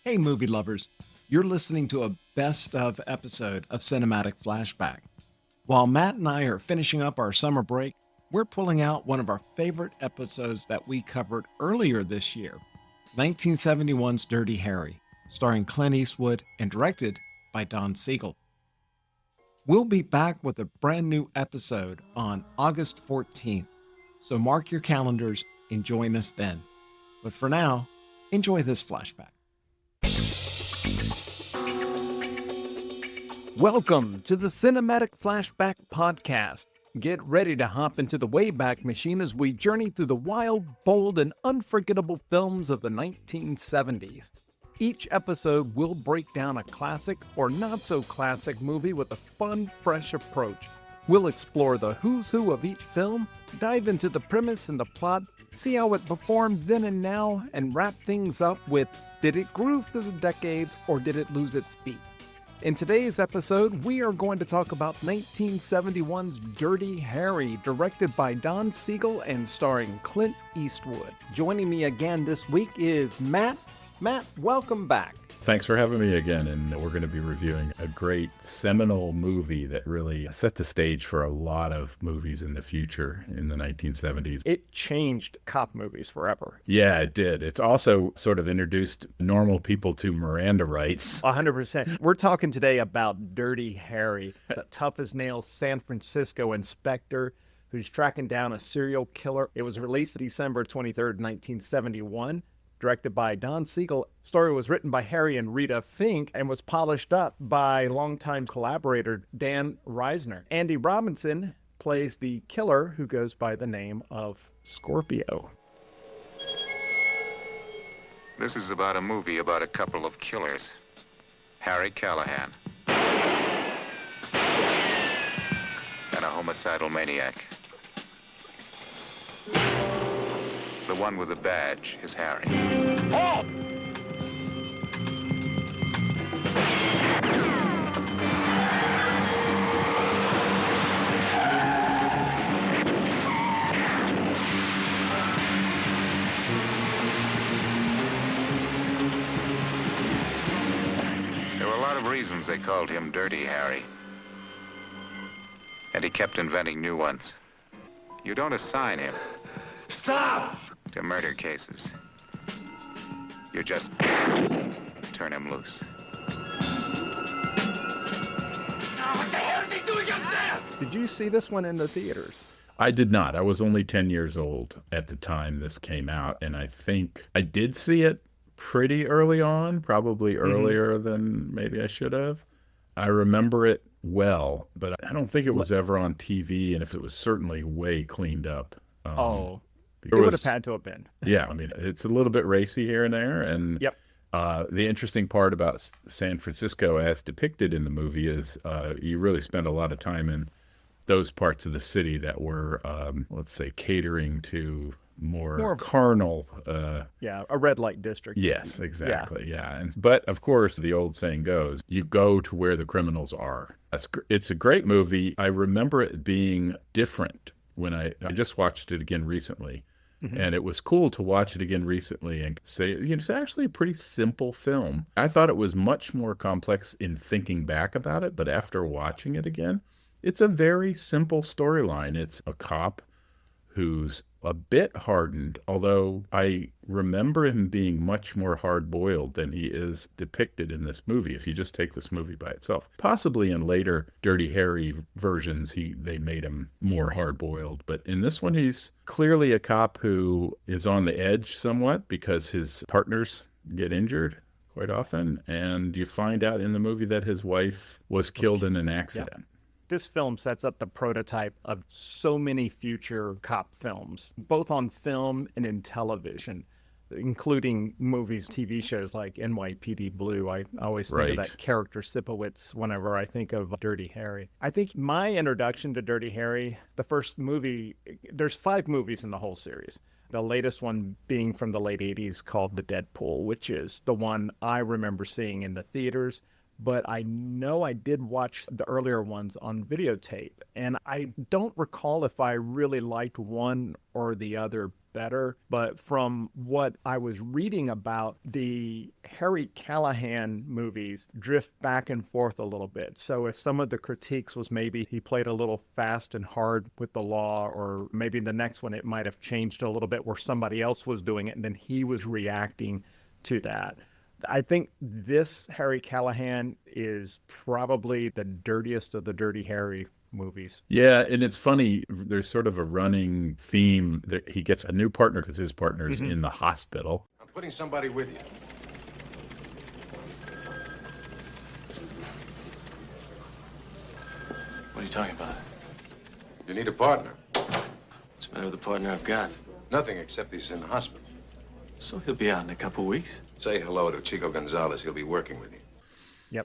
Hey, movie lovers. You're listening to a best of episode of Cinematic Flashback. While Matt and I are finishing up our summer break, we're pulling out one of our favorite episodes that we covered earlier this year, 1971's Dirty Harry, starring Clint Eastwood and directed by Don Siegel. We'll be back with a brand new episode on August 14th, so mark your calendars and join us then. But for now, enjoy this flashback. Welcome to the Cinematic Flashback Podcast. Get ready to hop into the Wayback Machine as we journey through the wild, bold, and unforgettable films of the 1970s. Each episode will break down a classic or not-so-classic movie with a fun, fresh approach. We'll explore the who's who of each film, dive into the premise and the plot, see how it performed then and now, and wrap things up with, did it groove through the decades or did it lose its beat? In today's episode, we are going to talk about 1971's Dirty Harry, directed by Don Siegel and starring Clint Eastwood. Joining me again this week is Matt. Matt, welcome back. Thanks for having me again, and we're going to be reviewing a great seminal movie that really set the stage for a lot of movies in the future in the 1970s. It changed cop movies forever. Yeah, it did. It's also sort of introduced normal people to Miranda rights. 100%. We're talking today about Dirty Harry, the tough-as-nails San Francisco inspector who's tracking down a serial killer. It was released December 23rd, 1971. Directed by Don Siegel. Story was written by Harry and Rita Fink and was polished up by longtime collaborator Dan Reisner. Andy Robinson plays the killer who goes by the name of Scorpio. This is about a movie about a couple of killers. Harry Callahan and a homicidal maniac. The one with the badge is Harry. Halt! There were a lot of reasons they called him Dirty Harry. And he kept inventing new ones. You don't assign him Stop! to murder cases. You just turn him loose. What the hell is he doing up there? Did you see this one in the theaters? I did not. I was only 10 years old at the time this came out, and I think I did see it pretty early on, probably earlier than maybe I should have. I remember it well, but I don't think it was ever on TV, and if it was certainly way cleaned up. It would have had to have been. Yeah, I mean, it's a little bit racy here and there. And Yep. The interesting part about San Francisco as depicted in the movie is you really spend a lot of time in those parts of the city that were, let's say, catering to more carnal. A red light district. Yes, exactly. Yeah. But, of course, the old saying goes, you go to where the criminals are. It's a great movie. I remember it being different when I just watched it again recently. And it was cool to watch it again recently and say, it's actually a pretty simple film. I thought it was much more complex in thinking back about it, but after watching it again, it's a very simple storyline. It's a cop who's a bit hardened, although I remember him being much more hard-boiled than he is depicted in this movie, if you just take this movie by itself. Possibly in later Dirty Harry versions, they made him more hard-boiled, but in this one, he's clearly a cop who is on the edge somewhat because his partners get injured quite often, and you find out in the movie that his wife was killed in an accident. Yeah. This film sets up the prototype of so many future cop films, both on film and in television, including movies, TV shows like NYPD Blue. I always think of that character Sipowicz whenever I think of Dirty Harry. I think my introduction to Dirty Harry, the first movie, there's 5 movies in the whole series. The latest one being from the late 80s called The Deadpool, which is the one I remember seeing in the theaters. But I know I did watch the earlier ones on videotape, and I don't recall if I really liked one or the other better. But from what I was reading about, the Harry Callahan movies drift back and forth a little bit. So if some of the critiques was maybe he played a little fast and hard with the law, or maybe the next one it might have changed a little bit where somebody else was doing it and then he was reacting to that. I think this Harry Callahan is probably the dirtiest of the Dirty Harry movies. Yeah, and it's funny, there's sort of a running theme that he gets a new partner because his partner's in the hospital. I'm putting somebody with you. What are you talking about? You need a partner. What's the matter with the partner I've got? Nothing except he's in the hospital. So he'll be out in a couple weeks. Say hello to Chico Gonzalez. He'll be working with you.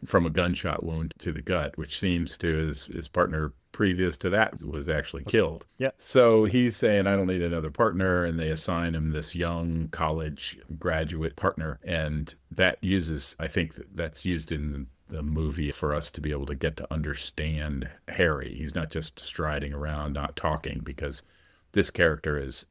From a gunshot wound to the gut, which seems to his partner previous to that was actually killed. Yeah. So he's saying, I don't need another partner. And they assign him this young college graduate partner. And that uses, I think that's used in the movie for us to be able to get to understand Harry. He's not just striding around, not talking, because this character is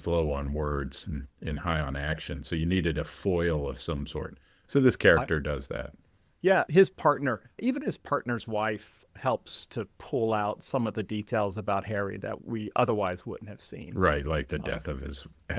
low on words and high on action. So you needed a foil of some sort. So this character does that. Yeah, his partner, even his partner's wife, helps to pull out some of the details about Harry that we otherwise wouldn't have seen. Right, like the death of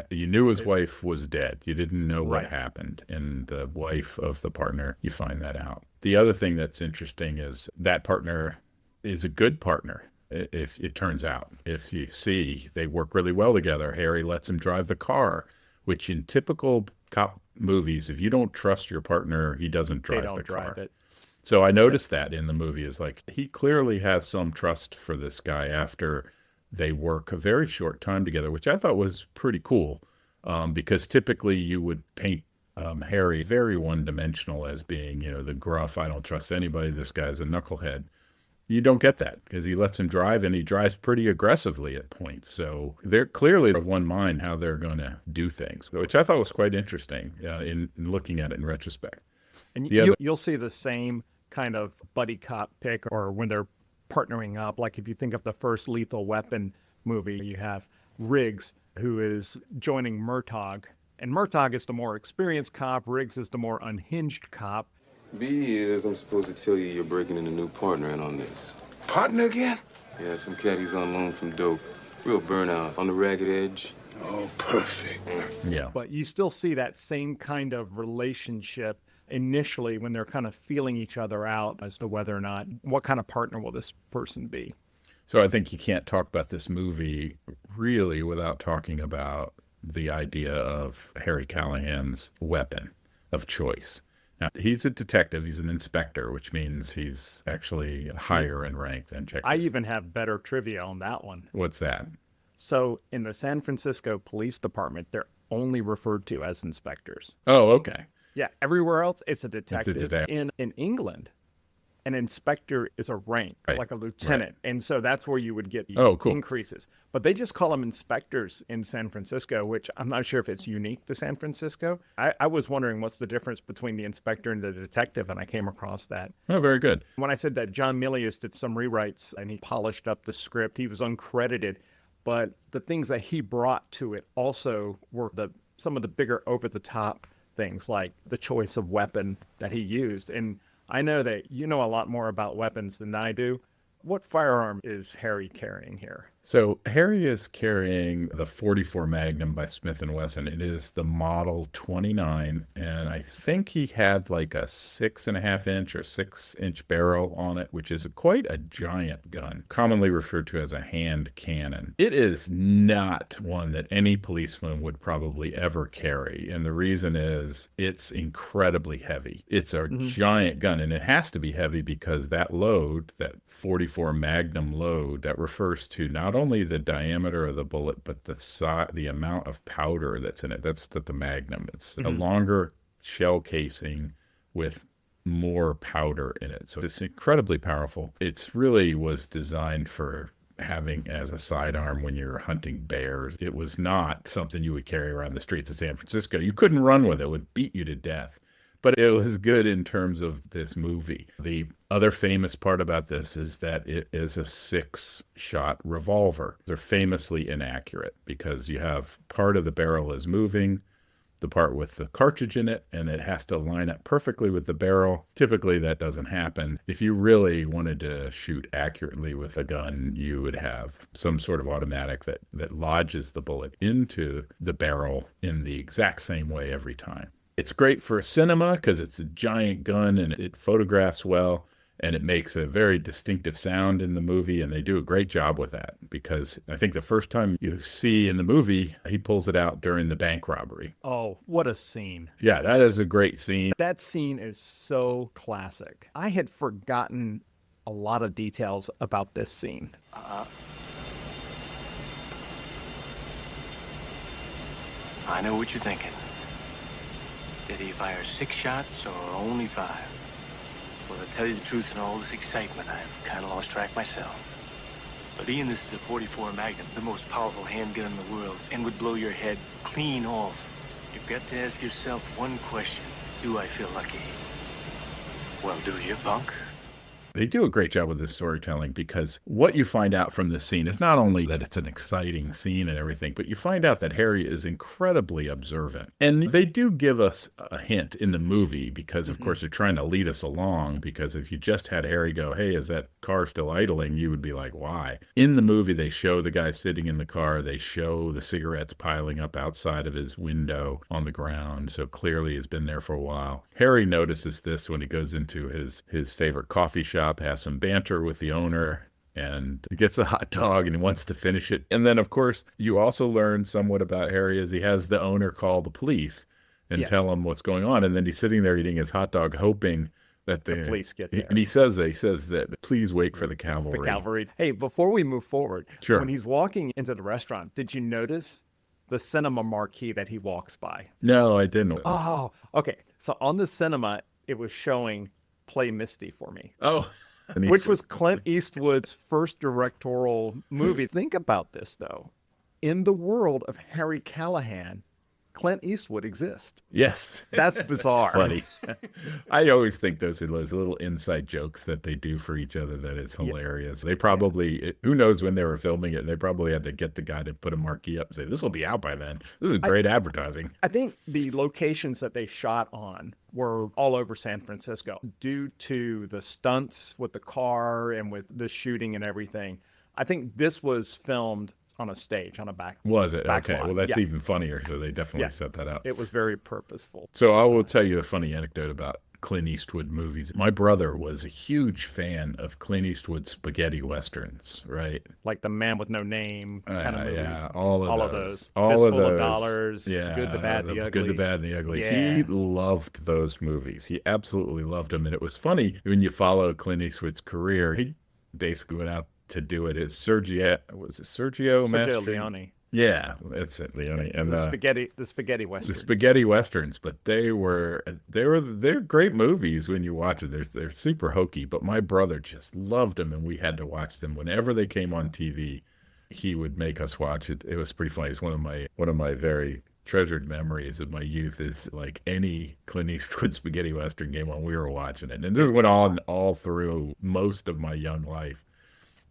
you knew his wife was dead. You didn't know what happened. And the wife of the partner, you find that out. The other thing that's interesting is that partner is a good partner, if it turns out. If you see, they work really well together. Harry lets him drive the car, which in typical cop movies, if you don't trust your partner, he doesn't drive the car. So I noticed that in the movie is like, he clearly has some trust for this guy after they work a very short time together, which I thought was pretty cool, because typically you would paint Harry very one-dimensional as being, the gruff, I don't trust anybody, this guy's a knucklehead. You don't get that because he lets him drive, and he drives pretty aggressively at points. So they're clearly of one mind how they're going to do things, which I thought was quite interesting in looking at it in retrospect. And you'll see the same kind of buddy cop pick, or when they're partnering up. Like if you think of the first Lethal Weapon movie, you have Riggs, who is joining Murtaugh. And Murtaugh is the more experienced cop. Riggs is the more unhinged cop. B is, I'm supposed to tell you you're breaking in a new partner in on this. Partner again? Yeah, some cat he's on loan from dope. Real burnout, on the ragged edge. Oh, perfect. Yeah. But you still see that same kind of relationship initially when they're kind of feeling each other out as to whether or not, what kind of partner will this person be? So I think you can't talk about this movie really without talking about the idea of Harry Callahan's weapon of choice. Now, he's a detective. He's an inspector, which means he's actually higher in rank than Jack. I even have better trivia on that one. What's that? So in the San Francisco Police Department, they're only referred to as inspectors. Oh, okay. Yeah, everywhere else, it's a detective. It's a detective. In England, an inspector is a rank, Right. like a lieutenant. Right. And so that's where you would get Cool. increases. But they just call them inspectors in San Francisco, which I'm not sure if it's unique to San Francisco. I was wondering what's the difference between the inspector and the detective, and I came across that. Oh, very good. When I said that John Milius did some rewrites and he polished up the script, he was uncredited. But the things that he brought to it also were some of the bigger over-the-top things, like the choice of weapon that he used. And I know that you know a lot more about weapons than I do. What firearm is Harry carrying here? So Harry is carrying the .44 Magnum by Smith & Wesson. It is the model 29, and I think he had like a 6.5 inch or 6 inch barrel on it, which is quite a giant gun, commonly referred to as a hand cannon. It is not one that any policeman would probably ever carry, and the reason is it's incredibly heavy. It's a giant gun, and it has to be heavy because that load, that .44 Magnum load, that refers to not only the diameter of the bullet, but the amount of powder that's in it. That's the Magnum. It's a longer shell casing with more powder in it. So it's incredibly powerful. It's really was designed for having as a sidearm when you're hunting bears. It was not something you would carry around the streets of San Francisco. You couldn't run with it. It would beat you to death. But it was good in terms of this movie. The other famous part about this is that it is a 6-shot revolver. They're famously inaccurate because you have part of the barrel is moving, the part with the cartridge in it, and it has to line up perfectly with the barrel. Typically, that doesn't happen. If you really wanted to shoot accurately with a gun, you would have some sort of automatic that lodges the bullet into the barrel in the exact same way every time. It's great for cinema because it's a giant gun and it photographs well. And it makes a very distinctive sound in the movie, and they do a great job with that because I think the first time you see in the movie, he pulls it out during the bank robbery. Oh, what a scene. Yeah, that is a great scene. That scene is so classic. I had forgotten a lot of details about this scene. I know what you're thinking. Did he fire 6 shots or only 5? Well, to tell you the truth, in all this excitement, I've kind of lost track myself. But Ian, this is a .44 Magnum, the most powerful handgun in the world, and would blow your head clean off. You've got to ask yourself one question. Do I feel lucky? Well, do you, punk? They do a great job with this storytelling because what you find out from this scene is not only that it's an exciting scene and everything, but you find out that Harry is incredibly observant. And they do give us a hint in the movie because, of course, they're trying to lead us along because if you just had Harry go, hey, is that car still idling? You would be like, why? In the movie, they show the guy sitting in the car. They show the cigarettes piling up outside of his window on the ground. So clearly he's been there for a while. Harry notices this when he goes into his favorite coffee shop, has some banter with the owner, and gets a hot dog and he wants to finish it. And then, of course, you also learn somewhat about Harry as he has the owner call the police and tell him what's going on. And then he's sitting there eating his hot dog, hoping that the police get there. And he says that, please wait for the cavalry. The cavalry. Hey, before we move forward, Sure. When he's walking into the restaurant, did you notice the cinema marquee that he walks by? No, I didn't. Oh, okay. So on the cinema, it was showing Play Misty for Me. Oh. Which was Clint Eastwood's first directorial movie. Think about this, though. In the world of Harry Callahan, Clint Eastwood exists. Yes. That's bizarre. That's funny. I always think those are those little inside jokes that they do for each other that is hilarious. They probably, who knows when they were filming it, they probably had to get the guy to put a marquee up and say, this will be out by then. This is great advertising. I think the locations that they shot on were all over San Francisco due to the stunts with the car and with the shooting and everything. I think this was filmed on a stage, on a back. Was it? Back Okay. lot. Well, that's even funnier. So they definitely set that up. It was very purposeful. So I will tell you a funny anecdote about Clint Eastwood movies. My brother was a huge fan of Clint Eastwood's spaghetti westerns, right? Like The Man with No Name kind of movies. Yeah, all of those. All Fistful of those. of Dollars. Yeah, Good, the Bad, the Ugly. Good, the Bad, and the Ugly. Yeah. He loved those movies. He absolutely loved them. And it was funny when you follow Clint Eastwood's career. He basically went out to do it. Sergio Sergio Leone. Yeah, that's it, Leone. And the spaghetti westerns. The spaghetti westerns, but they're great movies when you watch it. They're super hokey, but my brother just loved them, and we had to watch them whenever they came on TV. He would make us watch it. It was pretty funny. It's one of my very treasured memories of my youth is like any Clint Eastwood spaghetti western came on, we were watching it, and this went on all through most of my young life.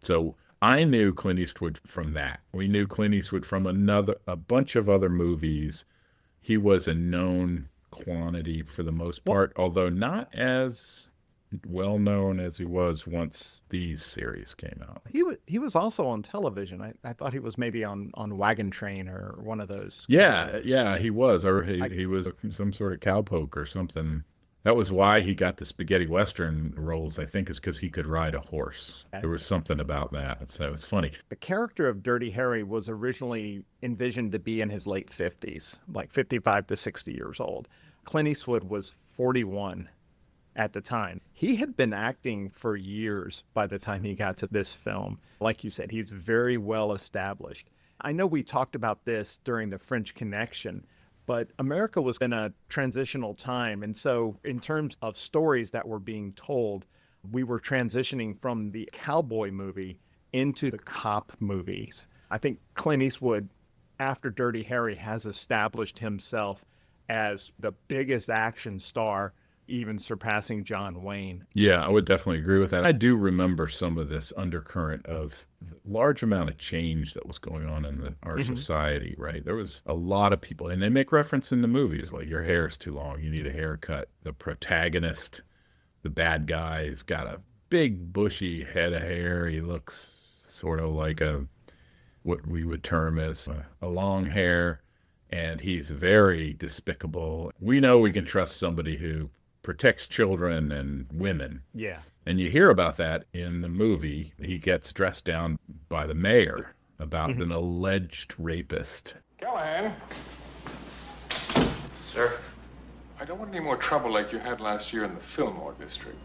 So I knew Clint Eastwood from that. We knew Clint Eastwood from a bunch of other movies. He was a known quantity for the most part, although not as well known as he was once these series came out. He was also on television. I thought he was maybe on Wagon Train or one of those. Yeah, he was. Or he was some sort of cowpoke or something. That was why he got the spaghetti western roles, I think, is because he could ride a horse. There was something about that. So it's funny. The character of Dirty Harry was originally envisioned to be in his late 50s, like 55 to 60 years old. Clint Eastwood was 41 at the time. He had been acting for years by the time he got to this film. Like you said, he's very well established. I know we talked about this during the French Connection, but America was in a transitional time. And so in terms of stories that were being told, we were transitioning from the cowboy movie into the cop movies. I think Clint Eastwood, after Dirty Harry, has established himself as the biggest action star even surpassing John Wayne. Yeah, I would definitely agree with that. I do remember some of this undercurrent of the large amount of change that was going on in our society, right? There was a lot of people, and they make reference in the movies, like your hair's too long, you need a haircut. The protagonist, the bad guy, has got a big bushy head of hair. He looks sort of like what we would term as a long hair, and he's very despicable. We know we can trust somebody who protects children and women. Yeah. And you hear about that in the movie. He gets dressed down by the mayor about an alleged rapist. Callahan. Sir? I don't want any more trouble like you had last year in the Fillmore district.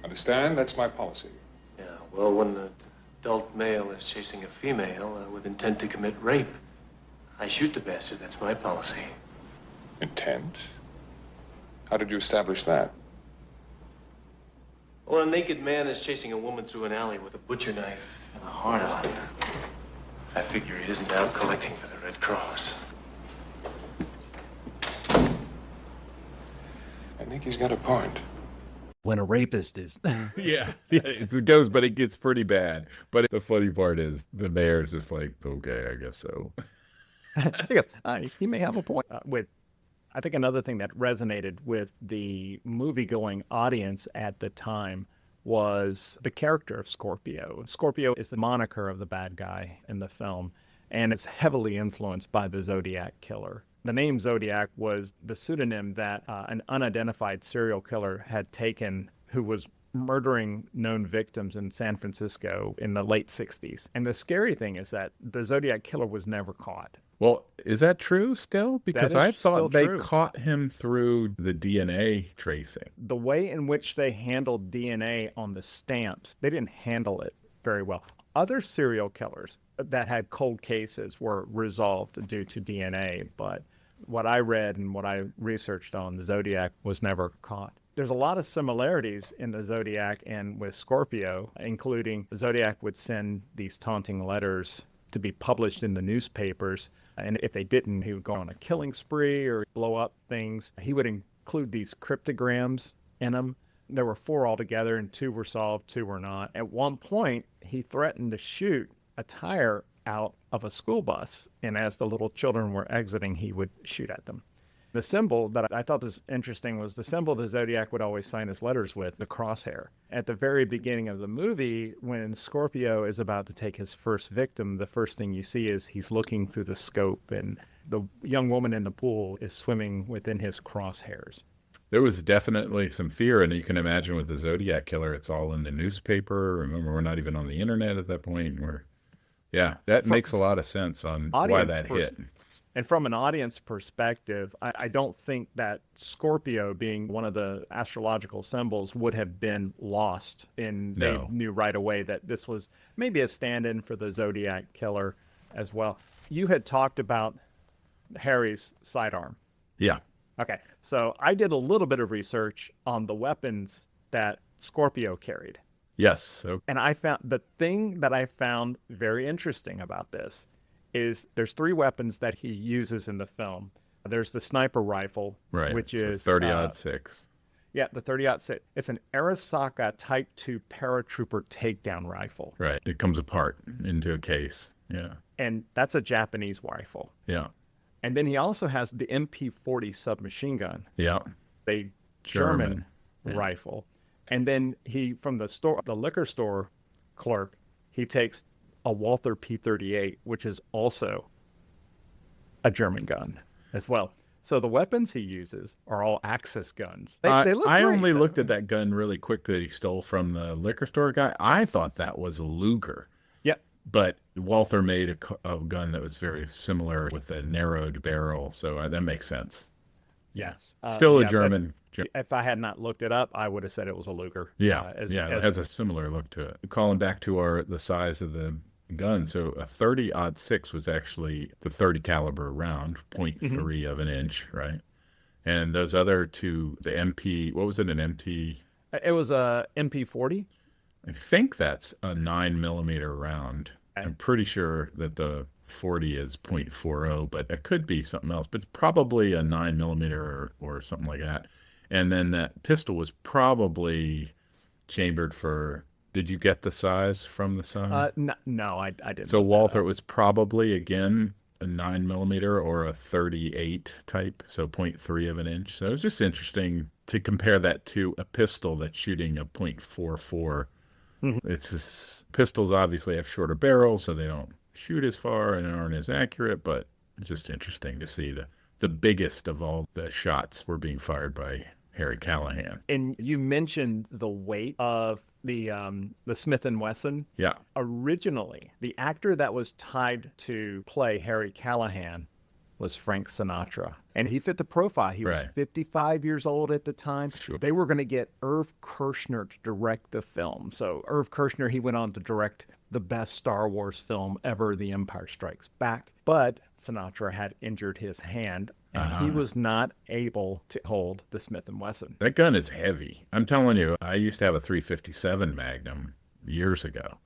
Understand? That's my policy. Yeah, well, when an adult male is chasing a female with intent to commit rape, I shoot the bastard. That's my policy. Intent? How did you establish that? Well, a naked man is chasing a woman through an alley with a butcher knife and a heart on. I figure he isn't out collecting for the Red Cross. I think he's got a point. When a rapist is... Yeah, it goes, but it gets pretty bad. But the funny part is the mayor's just like, okay, I guess so. He goes, he may have a point. I think another thing that resonated with the movie-going audience at the time was the character of Scorpio. Scorpio is the moniker of the bad guy in the film, and it's heavily influenced by the Zodiac Killer. The name Zodiac was the pseudonym that an unidentified serial killer had taken, who was murdering known victims in San Francisco in the late 60s. And the scary thing is that the Zodiac Killer was never caught. Well, is that true still? Because I thought they true. caught him through the DNA tracing. The way in which they handled DNA on the stamps, they didn't handle it very well. Other serial killers that had cold cases were resolved due to DNA, but what I read and what I researched on the Zodiac was never caught. There's a lot of similarities in the Zodiac and with Scorpio, including the Zodiac would send these taunting letters to be published in the newspapers. And if they didn't, he would go on a killing spree or blow up things. He would include these cryptograms in them. There were 4 altogether, and 2 were solved, 2 were not. At one point, he threatened to shoot a tire out of a school bus, and as the little children were exiting, he would shoot at them. The symbol that I thought was interesting was the symbol the Zodiac would always sign his letters with, the crosshair. At the very beginning of the movie, when Scorpio is about to take his first victim, the first thing you see is he's looking through the scope, and the young woman in the pool is swimming within his crosshairs. There was definitely some fear, and you can imagine with the Zodiac Killer, it's all in the newspaper. Remember, we're not even on the internet at that point. That makes a lot of sense on why that hit. And from an audience perspective, I don't think that Scorpio, being one of the astrological symbols, would have been lost. They knew right away that this was maybe a stand-in for the Zodiac Killer as well. You had talked about Harry's sidearm. Yeah. Okay, so I did a little bit of research on the weapons that Scorpio carried. Yes. Okay. And I found the thing that I found very interesting about this is there's 3 weapons that he uses in the film. There's the sniper rifle, right, which so is 30-06. Yeah, the 30-06. It's an Arisaka Type 2 paratrooper takedown rifle. Right. It comes apart into a case. Yeah. And that's a Japanese rifle. Yeah. And then he also has the MP40 submachine gun. Yeah. A German rifle. And then he, from the liquor store clerk, he takes a Walther P38, which is also a German gun as well. So the weapons he uses are all Axis guns. They look I great. only looked at that gun really quick that he stole from the liquor store guy. I thought that was a Luger. Yep. But Walther made a gun that was very similar with a narrowed barrel, so that makes sense. Yes. Still a German. If I had not looked it up, I would have said it was a Luger. Yeah, it has a similar look to it. Calling back to the size of the gun, so a 30-06 was actually the 30 caliber round, 0.3 of an inch, right? And those other 2, the MP, what was it, an MT? It was a MP40. I think that's a 9mm round. I'm pretty sure that the 40 is 0.40, but it could be something else, but probably a 9mm or something like that. And then that pistol was probably chambered for, did you get the size from the sign? No, I didn't. So look that Walther, up. it was probably, again, a 9 millimeter or a 38 type, so 0.3 of an inch. So it was just interesting to compare that to a pistol that's shooting a .44. It's just, pistols obviously have shorter barrels, so they don't shoot as far and aren't as accurate, but it's just interesting to see the biggest of all the shots were being fired by Harry Callahan. And you mentioned the weight of the Smith & Wesson. Yeah. Originally, the actor that was tied to play Harry Callahan was Frank Sinatra. And he fit the profile. He was Right. 55 years old at the time. Sure. They were going to get Irv Kershner to direct the film. So Irv Kershner, he went on to direct the best Star Wars film ever, The Empire Strikes Back. But Sinatra had injured his hand, and he was not able to hold the Smith & Wesson. That gun is heavy. I'm telling you, I used to have a 357 Magnum years ago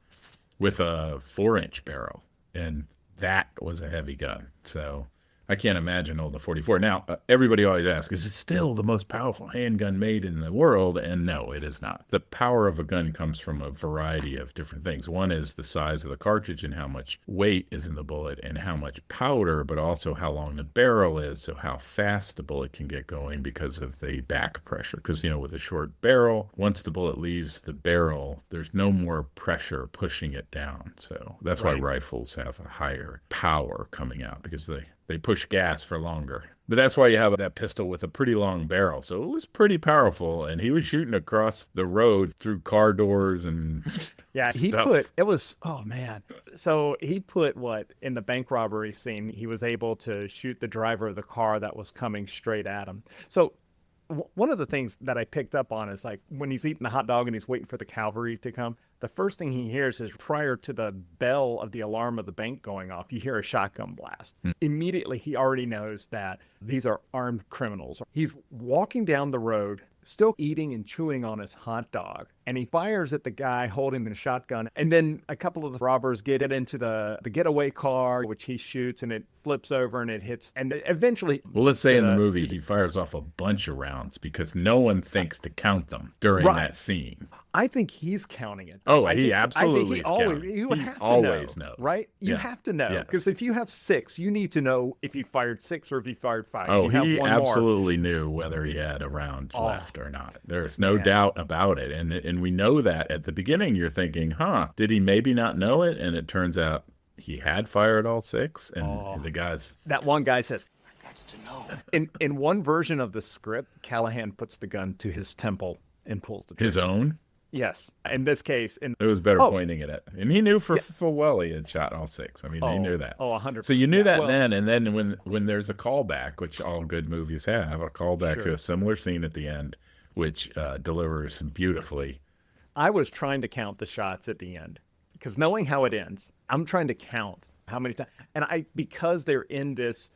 with a 4-inch barrel, and that was a heavy gun. So I can't imagine holding a 44. Now, everybody always asks, is it still the most powerful handgun made in the world? And no, it is not. The power of a gun comes from a variety of different things. One is the size of the cartridge and how much weight is in the bullet and how much powder, but also how long the barrel is, so how fast the bullet can get going because of the back pressure. Because, with a short barrel, once the bullet leaves the barrel, there's no more pressure pushing it down. So that's why rifles have a higher power coming out, because they push gas for longer. But that's why you have that pistol with a pretty long barrel. So it was pretty powerful. And he was shooting across the road through car doors and Yeah, stuff. oh man. So he put in the bank robbery scene, he was able to shoot the driver of the car that was coming straight at him. So one of the things that I picked up on is like when he's eating the hot dog and he's waiting for the cavalry to come, the first thing he hears is prior to the bell of the alarm of the bank going off, you hear a shotgun blast. Immediately, he already knows that these are armed criminals. He's walking down the road, still eating and chewing on his hot dog, and he fires at the guy holding the shotgun. And then a couple of the robbers get it into the getaway car, which he shoots, and it flips over and it hits. And eventually, Well, let's say in the movie, he fires off a bunch of rounds because no one thinks to count them during that scene. I think he's counting it. Oh, I he think absolutely he is always, counting. you He have to always know, knows. right? You Yeah. have to know, Yes. because if you have 6, you need to know if he fired 6 or if he fired 5. Oh, If you he have one more, absolutely knew whether he had a round left or not. There's no doubt about it. And we know that at the beginning you're thinking, did he maybe not know it? And it turns out he had fired all 6. And the guy's... that one guy says, I got to know. in one version of the script, Callahan puts the gun to his temple and pulls the trigger. His own? Yes. In this case, It was better pointing it at. And he knew for full well he had shot all 6. I mean, he knew that. 100%. So you knew that then, and then when there's a callback, which all good movies have, a callback to a similar scene at the end, which delivers beautifully. I was trying to count the shots at the end because knowing how it ends, I'm trying to count how many times. And because they're in this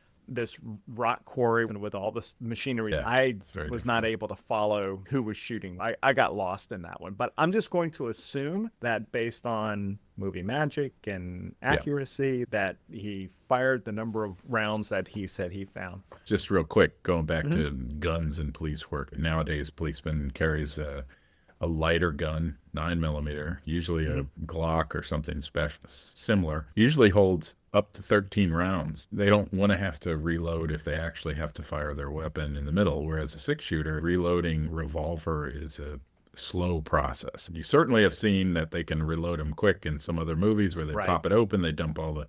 rock quarry and with all this machinery, I was not able to follow who was shooting. I got lost in that one. But I'm just going to assume that based on movie magic and accuracy, that he fired the number of rounds that he said he found. Just real quick, going back to guns and police work. Nowadays, policeman carries a lighter gun, 9mm, usually a Glock or something special, similar, usually holds up to 13 rounds. They don't want to have to reload if they actually have to fire their weapon in the middle, whereas a 6-shooter, reloading revolver is a slow process. You certainly have seen that they can reload them quick in some other movies where they pop it open, they dump all the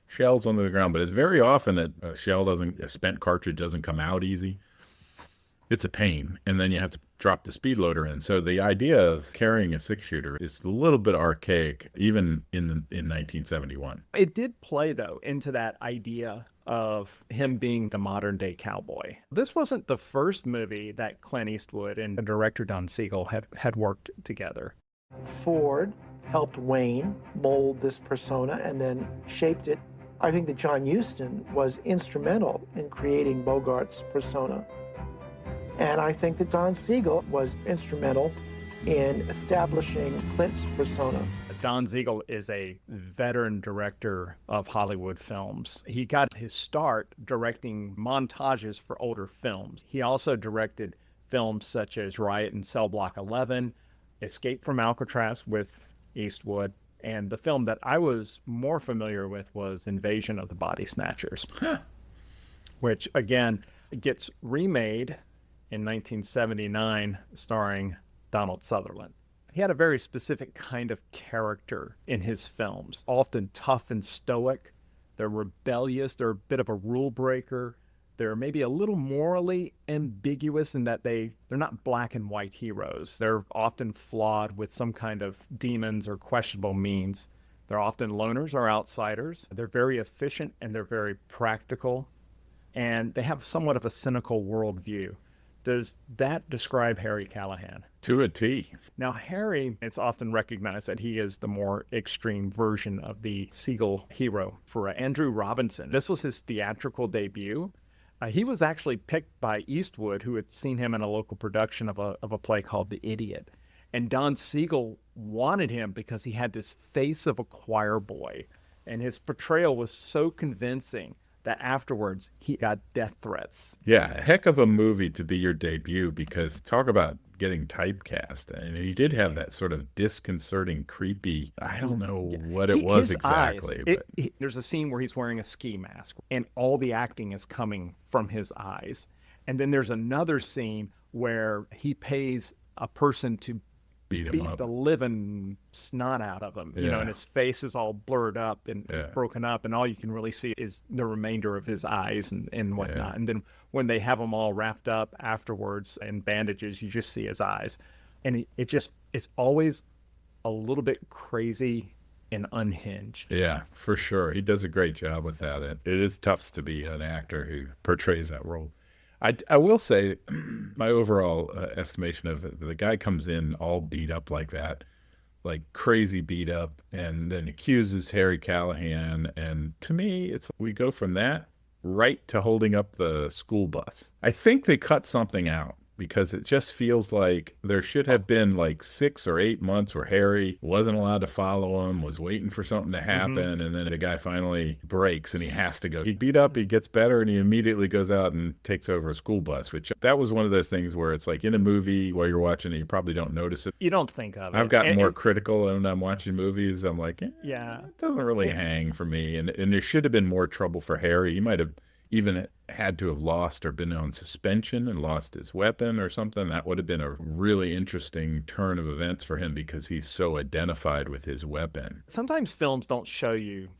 shells onto the ground, but it's very often that a spent cartridge doesn't come out easy. It's a pain, and then you have to drop the speed loader in. So the idea of carrying a 6-shooter is a little bit archaic, even in 1971. It did play, though, into that idea of him being the modern day cowboy. This wasn't the first movie that Clint Eastwood and the director Don Siegel had worked together. Ford helped Wayne mold this persona and then shaped it. I think that John Huston was instrumental in creating Bogart's persona. And I think that Don Siegel was instrumental in establishing Clint's persona. Don Siegel is a veteran director of Hollywood films. He got his start directing montages for older films. He also directed films such as Riot in Cell Block 11, Escape from Alcatraz with Eastwood, and the film that I was more familiar with was Invasion of the Body Snatchers, which, again, gets remade in 1979 starring Donald Sutherland. He had a very specific kind of character in his films, often tough and stoic. They're rebellious. They're a bit of a rule breaker. They're maybe a little morally ambiguous in that they're not black and white heroes. They're often flawed with some kind of demons or questionable means. They're often loners or outsiders. They're very efficient and they're very practical. And they have somewhat of a cynical worldview. Does that describe Harry Callahan? To a T. Now, Harry, it's often recognized that he is the more extreme version of the Siegel hero. For Andrew Robinson, this was his theatrical debut. He was actually picked by Eastwood, who had seen him in a local production of a play called The Idiot. And Don Siegel wanted him because he had this face of a choir boy. And his portrayal was so convincing that afterwards he got death threats. Yeah, a heck of a movie to be your debut, because talk about getting typecast. And he did have that sort of disconcerting, creepy, I don't know what it was exactly. There's a scene where he's wearing a ski mask and all the acting is coming from his eyes. And then there's another scene where he pays a person to beat the living snot out of him, and his face is all blurred up and broken up, and all you can really see is the remainder of his eyes and whatnot. And then when they have him all wrapped up afterwards in bandages, you just see his eyes. And it's always a little bit crazy and unhinged. Yeah, for sure. He does a great job with that. It is tough to be an actor who portrays that role. I will say my overall estimation of it, the guy comes in all beat up like that, like crazy beat up, and then accuses Harry Callahan. And to me, we go from that right to holding up the school bus. I think they cut something out, because it just feels like there should have been like 6 or 8 months where Harry wasn't allowed to follow him, was waiting for something to happen, and then the guy finally breaks and he has to go. He beat up, he gets better, and he immediately goes out and takes over a school bus, which that was one of those things where it's like in a movie while you're watching it, you probably don't notice it. You don't think of it. I've gotten more critical when I'm watching movies. I'm like, it doesn't really hang for me. And there should have been more trouble for Harry. He might have even had to have lost or been on suspension and lost his weapon or something. That would have been a really interesting turn of events for him, because he's so identified with his weapon. Sometimes films don't show you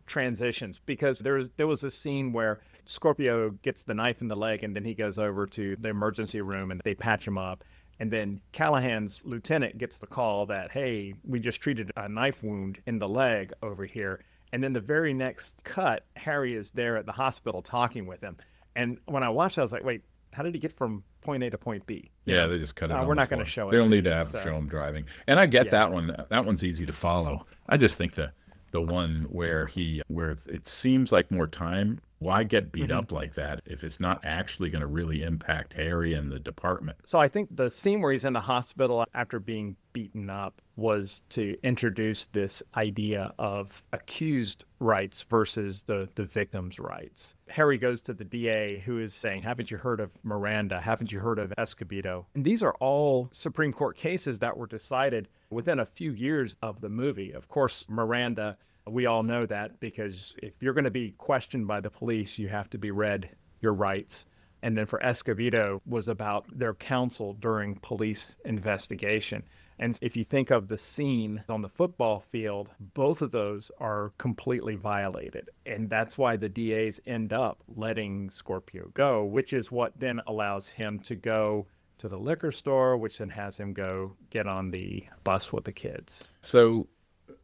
transitions, because there was a scene where Scorpio gets the knife in the leg and then he goes over to the emergency room and they patch him up. And then Callahan's lieutenant gets the call that, hey, we just treated a knife wound in the leg over here. And then the very next cut, Harry is there at the hospital talking with him. And when I watched it, I was like, wait, how did he get from point A to point B? Yeah, they just cut it. We're not going to show it. They don't need to show him driving. And I get that one. That one's easy to follow. I just think the one where it seems like more time, why get beat up like that if it's not actually going to really impact Harry and the department? So I think the scene where he's in the hospital after being beaten up was to introduce this idea of accused rights versus the victim's rights. Harry goes to the DA, who is saying, haven't you heard of Miranda? Haven't you heard of Escobedo? And these are all Supreme Court cases that were decided within a few years of the movie. Of course, Miranda, we all know that, because if you're going to be questioned by the police, you have to be read your rights. And then for Escobedo was about their counsel during police investigation. And if you think of the scene on the football field, both of those are completely violated. And that's why the DAs end up letting Scorpio go, which is what then allows him to go to the liquor store, which then has him go get on the bus with the kids. So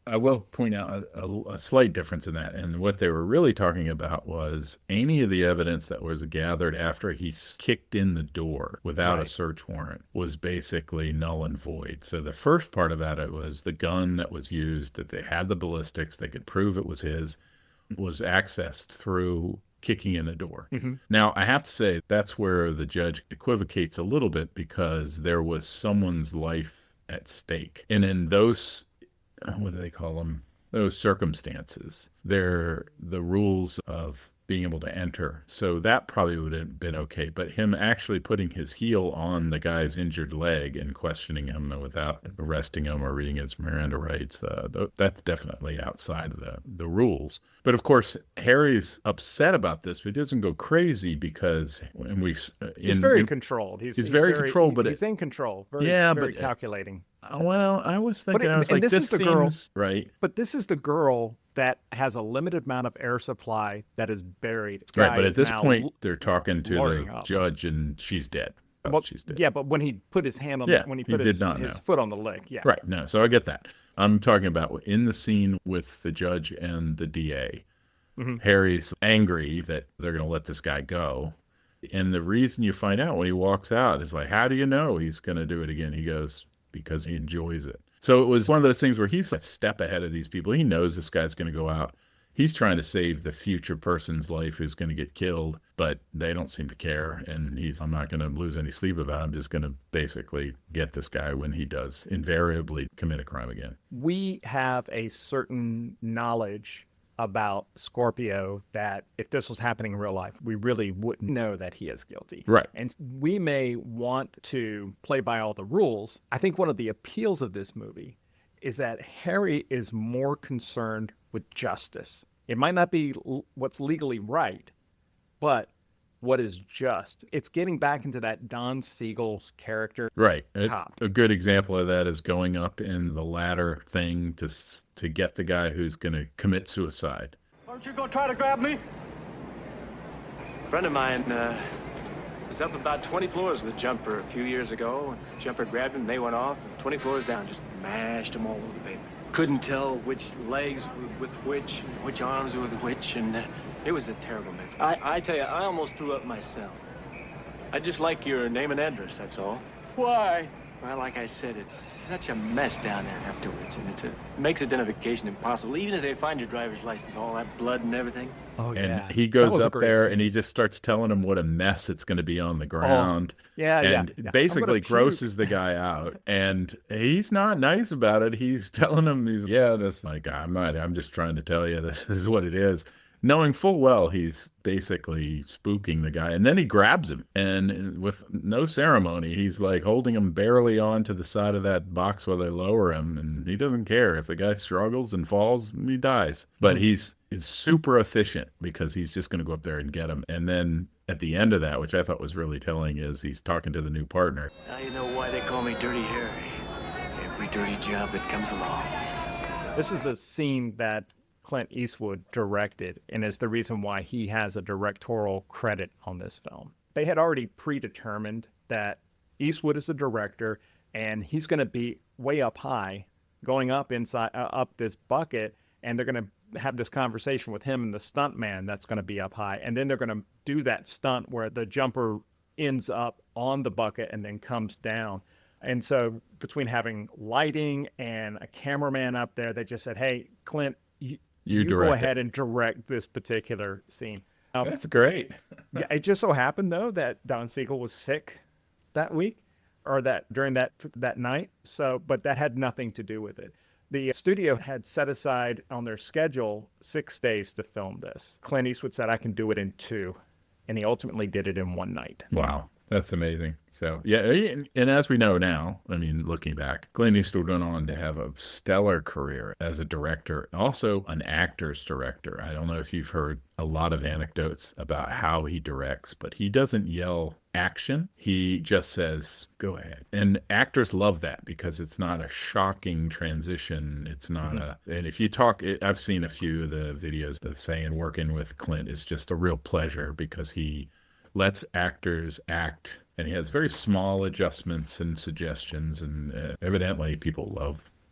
I will point out a slight difference in that. And what they were really talking about was any of the evidence that was gathered after he kicked in the door without a search warrant was basically null and void. So the first part of that, it was the gun that was used, that they had the ballistics, they could prove it was his, was accessed through kicking in the door. Now, I have to say that's where the judge equivocates a little bit, because there was someone's life at stake. And in those, what do they call them? Those circumstances, the rules of being able to enter. So that probably would have been okay. But him actually putting his heel on the guy's injured leg and questioning him without arresting him or reading his Miranda rights, that's definitely outside of the rules. But of course, Harry's upset about this, but he doesn't go crazy because he's very controlled. He's very controlled, but he's in control. Very calculating. Well, I was thinking, I was like, this seems right. But this is the girl that has a limited amount of air supply that is buried. Right, but at this point, they're talking to the judge, and she's dead. She's dead. Yeah, but when he put his hand on, when he put his foot on the leg, right. No, so I get that. I'm talking about in the scene with the judge and the DA. Mm-hmm. Harry's angry that they're going to let this guy go. And the reason you find out when he walks out is like, how do you know he's going to do it again? He goes, because he enjoys it. So it was one of those things where he's a step ahead of these people. He knows this guy's going to go out. He's trying to save the future person's life who's going to get killed, but they don't seem to care. And I'm not going to lose any sleep about it. I'm just going to basically get this guy when he does invariably commit a crime again. We have a certain knowledge about Scorpio that if this was happening in real life, we really wouldn't know that he is guilty. Right. And we may want to play by all the rules. I think one of the appeals of this movie is that Harry is more concerned with justice. It might not be what's legally right, but what is just. It's getting back into that Don Siegel's character. Right. A good example of that is going up in the ladder thing to get the guy who's going to commit suicide. Aren't you going to try to grab me? A friend of mine was up about 20 floors in the jumper a few years ago. The jumper grabbed him, and they went off, and 20 floors down, just mashed him all over the pavement. Couldn't tell which legs were with which, and which arms were with which, and it was a terrible mess. I tell you, I almost threw up myself. I'd just like your name and address, that's all. Why? Well, like I said, it's such a mess down there afterwards, and it makes identification impossible. Even if they find your driver's license, all that blood and everything. Oh, yeah. And he goes up there and he just starts telling him what a mess it's going to be on the ground. Basically grosses the guy out. And he's not nice about it. He's telling him, that's like, I'm just trying to tell you this is what it is. Knowing full well he's basically spooking the guy. And then he grabs him, and with no ceremony, he's like holding him barely onto the side of that box while they lower him, and he doesn't care. If the guy struggles and falls, he dies. But he's super efficient because he's just going to go up there and get him. And then at the end of that, which I thought was really telling, is he's talking to the new partner. Now you know why they call me Dirty Harry. Every dirty job that comes along. This is the scene that Clint Eastwood directed, and is the reason why he has a directorial credit on this film. They had already predetermined that Eastwood is the director, and he's going to be way up high, going up inside up this bucket, and they're going to have this conversation with him and the stunt man that's going to be up high, and then they're going to do that stunt where the jumper ends up on the bucket and then comes down. And so between having lighting and a cameraman up there, they just said, hey, Clint, you go ahead and direct this particular scene. That's great. Yeah, it just so happened, though, that Don Siegel was sick that week, or that during that night. So, but that had nothing to do with it. The studio had set aside on their schedule 6 days to film this. Clint Eastwood said, I can do it in 2. And he ultimately did it in 1 night. Wow. That's amazing. So, yeah, and as we know now, I mean, looking back, Clint Eastwood went on to have a stellar career as a director, also an actor's director. I don't know if you've heard a lot of anecdotes about how he directs, but he doesn't yell action. He just says, go ahead. And actors love that because it's not a shocking transition. It's not and if you talk, I've seen a few of the videos of saying working with Clint is just a real pleasure because he lets actors act, and he has very small adjustments and suggestions, and evidently people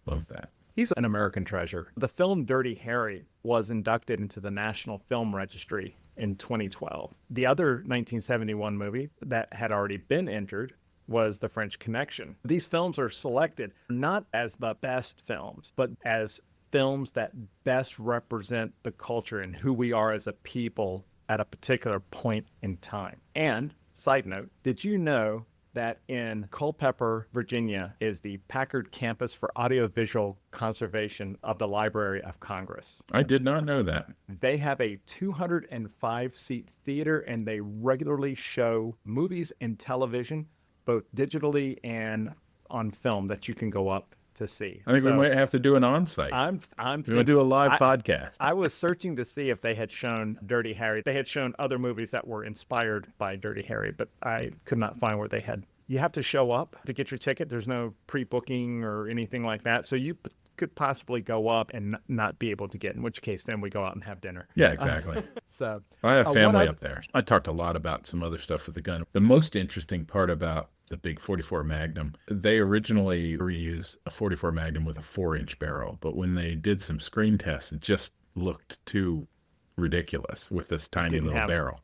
love that. He's an American treasure. The film Dirty Harry was inducted into the National Film Registry in 2012. The other 1971 movie that had already been entered was The French Connection. These films are selected not as the best films, but as films that best represent the culture and who we are as a people at a particular point in time. And, side note, did you know that in Culpeper, Virginia, is the Packard Campus for Audiovisual Conservation of the Library of Congress. I did not know that. They have a 205-seat theater, and they regularly show movies and television, both digitally and on film, that you can go up to see. I think we might have to do an on-site. I'm We want to do a live podcast. I was searching to see if they had shown Dirty Harry. They had shown other movies that were inspired by Dirty Harry, but I could not find where they had. You have to show up to get your ticket. There's no pre-booking or anything like that. So you could possibly go up and not be able to get, in which case then we go out and have dinner. Yeah, exactly. So I have family up there. I talked a lot about some other stuff with the gun. The most interesting part about the big 44 Magnum, they originally reused a 44 Magnum with a 4-inch barrel, but when they did some screen tests, it just looked too ridiculous with this tiny little barrel.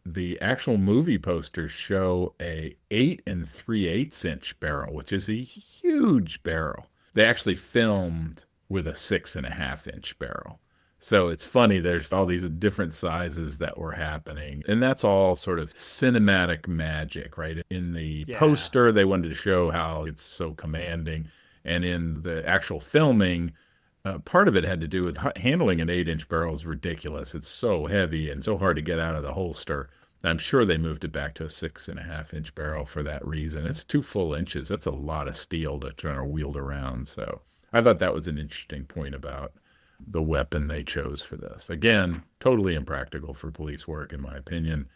The actual movie posters show a 8 3/8-inch barrel, which is a huge barrel. They actually filmed with a 6.5-inch barrel. So it's funny, there's all these different sizes that were happening. And that's all sort of cinematic magic, right? In the poster, they wanted to show how it's so commanding. And in the actual filming, part of it had to do with handling an 8-inch barrel is ridiculous. It's so heavy and so hard to get out of the holster. I'm sure they moved it back to a 6.5-inch barrel for that reason. It's 2 full inches. That's a lot of steel to try to wield around. So I thought that was an interesting point about the weapon they chose for this. Again, totally impractical for police work, in my opinion.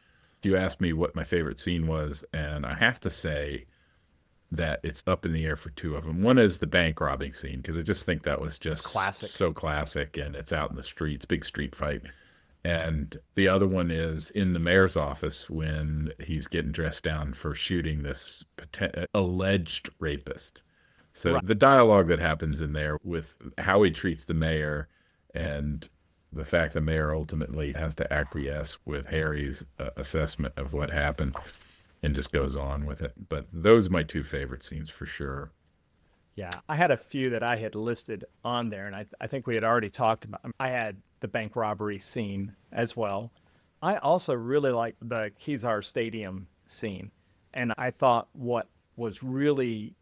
You asked me what my favorite scene was, and I have to say that it's up in the air for 2 of them. One is the bank robbing scene, because I just think that was just so classic, and it's out in the streets, big street fight. And the other one is in the mayor's office when he's getting dressed down for shooting this alleged rapist. So the dialogue that happens in there with how he treats the mayor and the fact the mayor ultimately has to acquiesce with Harry's assessment of what happened and just goes on with it. But those are my 2 favorite scenes for sure. Yeah, I had a few that I had listed on there, and I think we had already talked about. I had the bank robbery scene as well. I also really liked the Kezar Stadium scene, and I thought what was really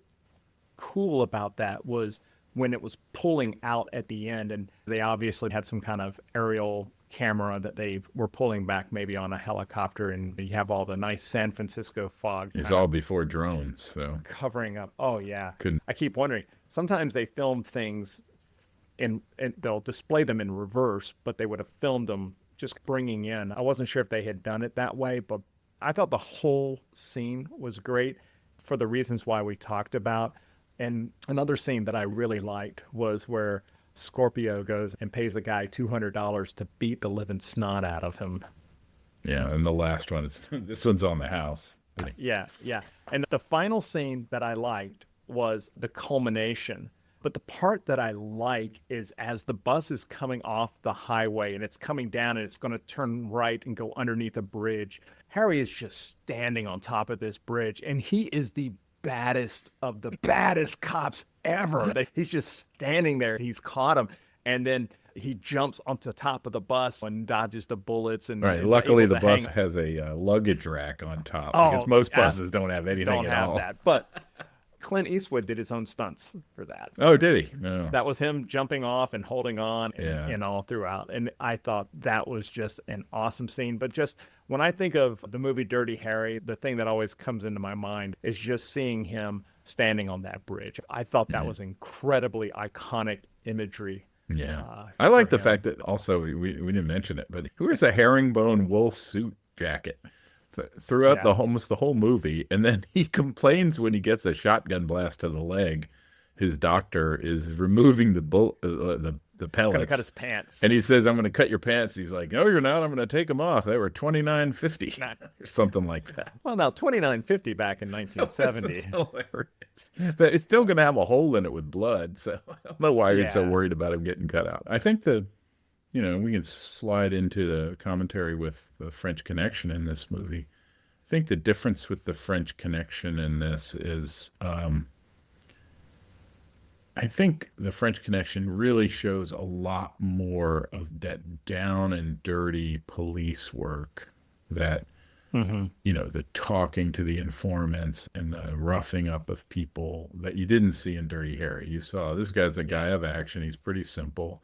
cool about that was when it was pulling out at the end, and they obviously had some kind of aerial camera that they were pulling back maybe on a helicopter, and you have all the nice San Francisco fog. It's all before drones, so covering up. Oh yeah. I keep wondering, sometimes they film things and they'll display them in reverse, but they would have filmed them just bringing in. I wasn't sure if they had done it that way, but I thought the whole scene was great for the reasons why we talked about. And another scene that I really liked was where Scorpio goes and pays the guy $200 to beat the living snot out of him. Yeah, and the last one is this one's on the house. Yeah. And the final scene that I liked was the culmination. But the part that I like is as the bus is coming off the highway and it's coming down and it's going to turn right and go underneath a bridge. Harry is just standing on top of this bridge, and he is the baddest of the baddest cops ever. He's just standing there. He's caught him, and then he jumps onto the top of the bus and dodges the bullets. And luckily the bus has a luggage rack on top, because most buses don't have anything at all. But Clint Eastwood did his own stunts for that. Oh, did he? No. That was him jumping off and holding on and all throughout. And I thought that was just an awesome scene. But just when I think of the movie Dirty Harry, the thing that always comes into my mind is just seeing him standing on that bridge. I thought that was incredibly iconic imagery. Yeah. I like the fact that also, we didn't mention it, but he wears a herringbone wool suit jacket throughout almost the whole movie, and then he complains when he gets a shotgun blast to the leg. His doctor is removing the pellets. Gonna cut his pants, and he says, "I'm going to cut your pants." He's like, "No, you're not. I'm going to take them off. They were $29.50 or something like that." Well, now $29.50 back in 1970. That's hilarious. But it's still going to have a hole in it with blood, so I don't know why he's so worried about him getting cut out. I think we can slide into the commentary with the French Connection in this movie. I think the difference with the French Connection in this is, I think the French Connection really shows a lot more of that down and dirty police work that You know, the talking to the informants and the roughing up of people that you didn't see in Dirty Harry. You saw this guy's a guy of action. He's pretty simple.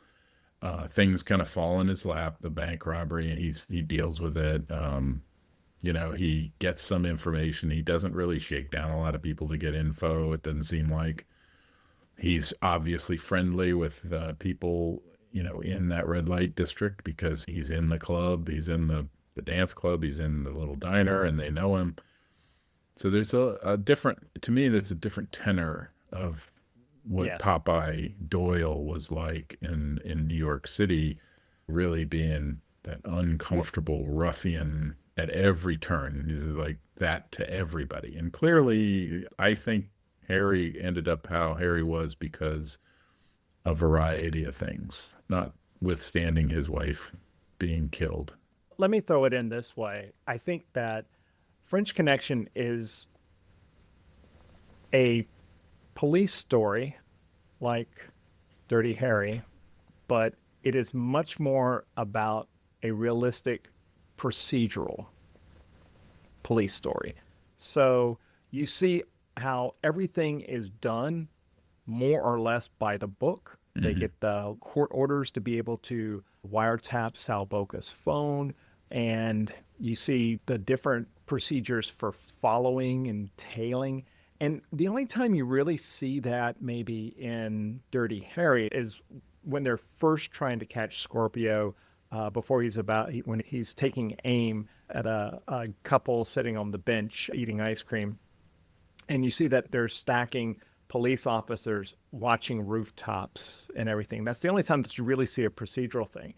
Things kind of fall in his lap, the bank robbery, and he deals with it. You know, he gets some information. He doesn't really shake down a lot of people to get info. It doesn't seem like he's obviously friendly with people, you know, in that red light district because he's in the club, he's in the dance club, he's in the little diner, and they know him. So there's a different, to me, there's a different tenor of what Popeye Doyle was like in New York City, really being that uncomfortable ruffian at every turn. He's like that to everybody. And clearly, I think Harry ended up how Harry was because a variety of things, notwithstanding his wife being killed. Let me throw it in this way. I think that French Connection is a police story like Dirty Harry, but it is much more about a realistic procedural police story. So you see how everything is done more or less by the book. They get the court orders to be able to wiretap Sal Boca's phone, and you see the different procedures for following and tailing. And the only time you really see that maybe in Dirty Harry is when they're first trying to catch Scorpio when he's taking aim at a couple sitting on the bench eating ice cream. And you see that they're stacking police officers watching rooftops and everything. That's the only time that you really see a procedural thing.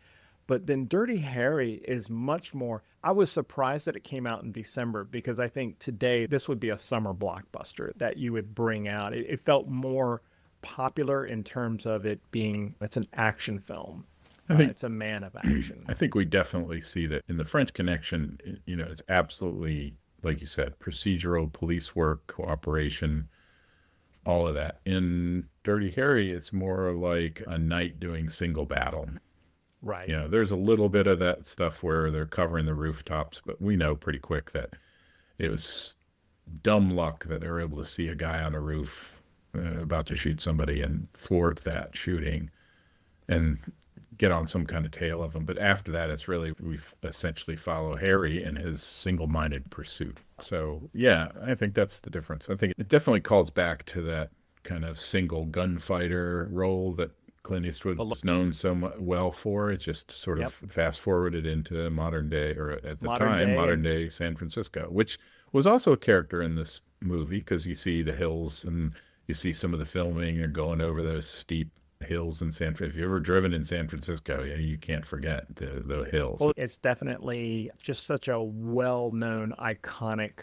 But then Dirty Harry is much more, I was surprised that it came out in December because I think today this would be a summer blockbuster that you would bring out. It felt more popular in terms of it being, it's an action film. I think it's a man of action. I think we definitely see that in the French Connection, you know, it's absolutely, like you said, procedural, police work, cooperation, all of that. In Dirty Harry, it's more like a knight doing single battle. Right. You know, there's a little bit of that stuff where they're covering the rooftops, but we know pretty quick that it was dumb luck that they were able to see a guy on a roof about to shoot somebody and thwart that shooting and get on some kind of tail of him. But after that, it's really, we essentially follow Harry in his single-minded pursuit. So, yeah, I think that's the difference. I think it definitely calls back to that kind of single gunfighter role that Clint Eastwood was known so well for. It's just sort of fast forwarded into modern day, or at the time, modern day San Francisco, which was also a character in this movie because you see the hills and you see some of the filming and going over those steep hills in San Francisco. If you've ever driven in San Francisco, you can't forget the hills. Well, it's definitely just such a well-known, iconic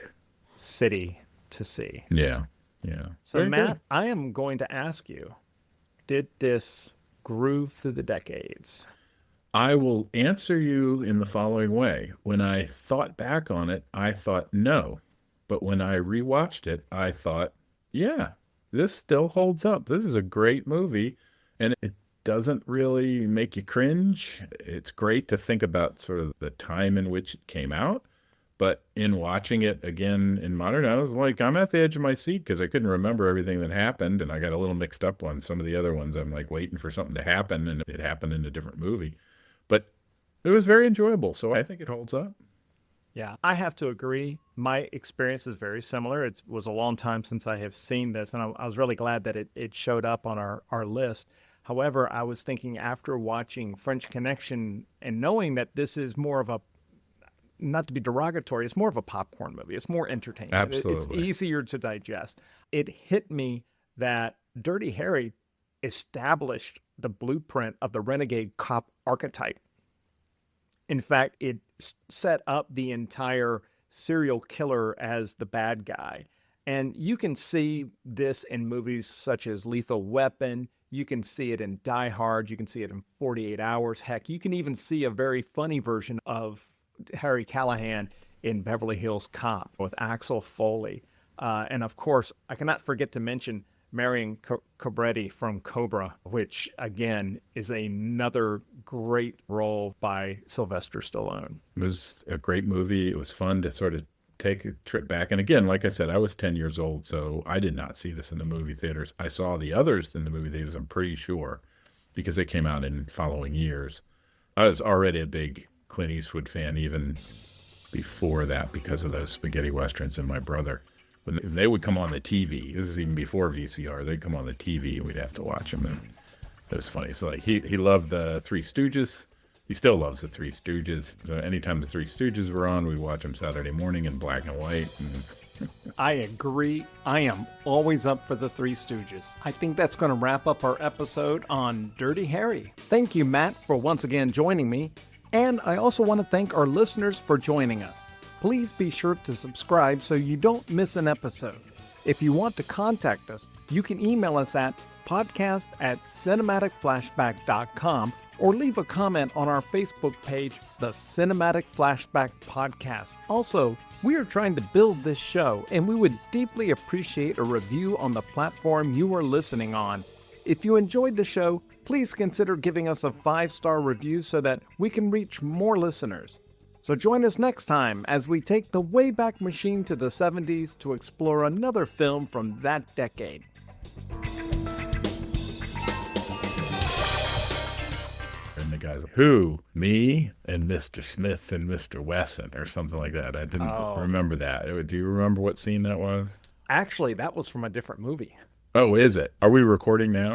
city to see. Yeah, yeah. So, Very Matt, good. I am going to ask you, did this groove through the decades? I will answer you in the following way. When I thought back on it, I thought no. But when I rewatched it, I thought, yeah, this still holds up. This is a great movie. And it doesn't really make you cringe. It's great to think about sort of the time in which it came out. But in watching it again in modern, I was like, I'm at the edge of my seat because I couldn't remember everything that happened. And I got a little mixed up on some of the other ones. I'm like waiting for something to happen, and it happened in a different movie. But it was very enjoyable. So I think it holds up. Yeah, I have to agree. My experience is very similar. It was a long time since I have seen this, and I was really glad that it showed up on our list. However, I was thinking after watching French Connection and knowing that this is more of a, not to be derogatory, it's more of a popcorn movie. It's more entertaining. Absolutely. It's easier to digest. It hit me that Dirty Harry established the blueprint of the renegade cop archetype. In fact, it set up the entire serial killer as the bad guy. And you can see this in movies such as Lethal Weapon. You can see it in Die Hard. You can see it in 48 Hours. Heck, you can even see a very funny version of Harry Callahan in Beverly Hills Cop with Axel Foley. And of course, I cannot forget to mention Marion Cobretti from Cobra, which again is another great role by Sylvester Stallone. It was a great movie. It was fun to sort of take a trip back. And again, like I said, I was 10 years old, so I did not see this in the movie theaters. I saw the others in the movie theaters, I'm pretty sure, because they came out in following years. I was already a big Clint Eastwood fan even before that because of those spaghetti westerns and my brother. When they would come on the TV, this is even before VCR, they'd come on the TV and we'd have to watch them. And it was funny. So like he loved the Three Stooges. He still loves the Three Stooges. So anytime the Three Stooges were on, we'd watch them Saturday morning in black and white. And I agree. I am always up for the Three Stooges. I think that's going to wrap up our episode on Dirty Harry. Thank you, Matt, for once again joining me. And I also want to thank our listeners for joining us. Please be sure to subscribe so you don't miss an episode. If you want to contact us, you can email us at podcast@cinematicflashback.com or leave a comment on our Facebook page, The Cinematic Flashback Podcast. Also, we are trying to build this show, and we would deeply appreciate a review on the platform you are listening on. If you enjoyed the show, please consider giving us a 5-star review so that we can reach more listeners. So join us next time as we take the Wayback Machine to the 70s to explore another film from that decade. the guy's like, who? Me and Mr. Smith and Mr. Wesson or something like that. I didn't remember that. Do you remember what scene that was? Actually, that was from a different movie. Oh, is it? Are we recording now?